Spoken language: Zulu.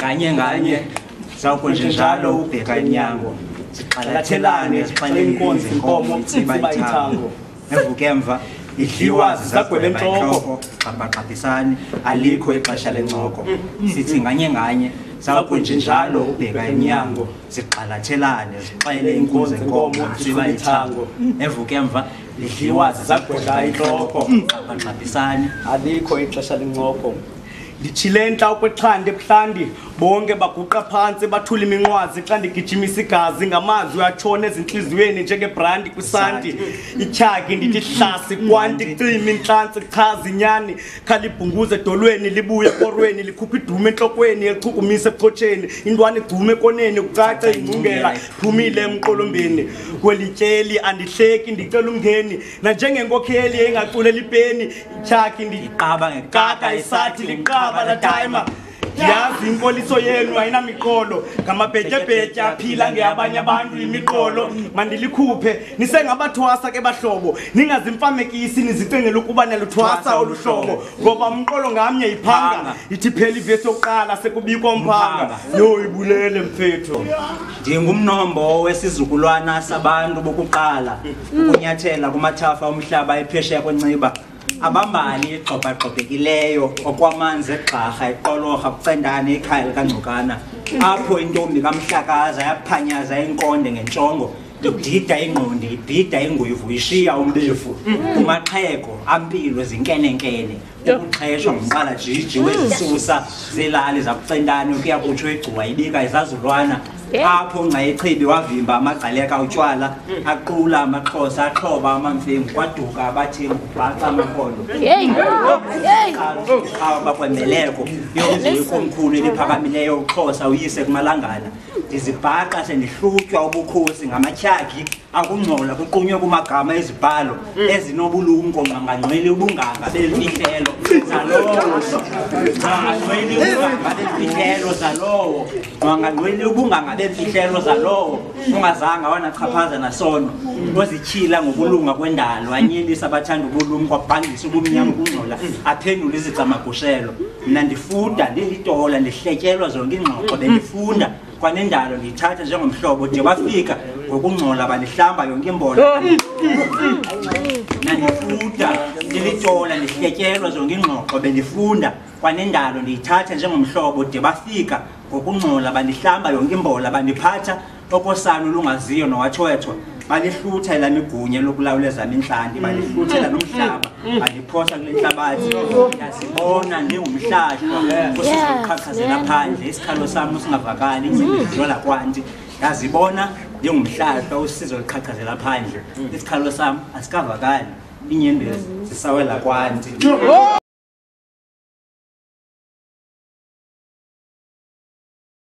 kanye nganye zawukwenje njalo ubheka inyango siqalathelane sixele inkonzo inkomo itsiba ithango evuke emva idliwa zizagwele enhloko qabaqabhisani alikho ixesha lencoko sithi nganye zawukwenje njalo ubheka inyango siqalathelane sixele inkonzo inkomo itsiba ithango evuke emva idliwa zizagwele enhloko qabaqabhisani alikho ixesha lencoko ndichilenta ukwexhande ebuhlandi bonke baguqa phansi bathula iminqwazi xa ndigijimisa igazi ngamazwi atshona ezinhliziyweni njengebrandi kwisanti ityhaki ndithi hlasi kwanti cima intlantsi chaza inyani khalibhunguze edolweni libuye ekorweni likhupha idume entlokweni elichukumisa ebuchotsheni intwana igcume ekoneni kucace ingcungela phumile emqolombeni kwelityeli andihleki ndicela umngeni nanjengenkokheli engaculela ipeni ityhaki iqaba ngekaka isathi liqaba la timer yazi inkoliso yenu ayinamiqolo ngamabhetyebhetya aphila ngeabanye abantu imiqolo mandilikhuphe nisengabathwasa ke bahlobo ningazimfamekisi nizicengela ukuba naluthwasa oluhlobo ngoba umqolo ngamnye iphanga ithi phela ivesi yokuqala sekubikwa umphanga yo ibulele mfethu ndingumnombo wesizukulwana sabantu bokuqala ukunyathela kumathafa omhlaba ephesheya kwenciba abambali igxobhagxobhekileyo okwamanzi egxarha iqolorha kucendane ikhaya likangcukana apho intombi kamhlakaza yaphanyaza inkonde ngentsongo idida ingqondi ibhida inguyivu ishiya umbefu kumaxhego ampilo zinkenenkene ukuxheshwa ngumqala jiji wezisusa zelali zakucendane ukuya kutsho igcuwa ibika izazulwana apho ncayichibi wavimba amagqaleka utywala aqula amaxhosa axhoba amamfengu kwaduka abathengu bhaca amakhondo bakwembeleko yonke ikomkhulu eliphakamileyo uxhosa uyise kumalangana ndizibhaqa sendihlutywa ubukhosi ngamatyhaki akungcola kuqunywe kumagama ezibhalo ezinobulumko mangangcweli ubunganga belifihlelo zalowo mangangcweli ubunganga bemfihlelo zalowo ungazanga wanachaphaza nasono ozityhila ngobulunga kwendalo anyelisa abathanda ubulumko abhangisa ubumnyama kungcola aphendula izicamagushelo mna ndifunda ndilitola ndihletyelwa zonke ingxoxo bendifunda kwanendalo ndiyithatha njengomhlobo de wafika ngokungcola bandihlamba yonke imbola nandifunda ndilitola ndihletyelwa zonke ingxoxo bendifunda kwanendalo ndiyithatha njengomhlobo de bafika ngokungcola bandihlamba yonke imbola bandiphatha okosana olungaziyo nowathwethwa balihlutha elamigunya lokulawula ezam intlandi balihluthela nomhlaba bandiphosa kule nhlabathi ndazibona ndingumhlahlwa kusisiqhaqhazela phandle isikhalo sam usingavakali incindidlola kwanti ndazibona ndingumhlahlwa usizo liqhaqhazela phandle isikhalo sam asikavakali iinyembezi zisawela kwanti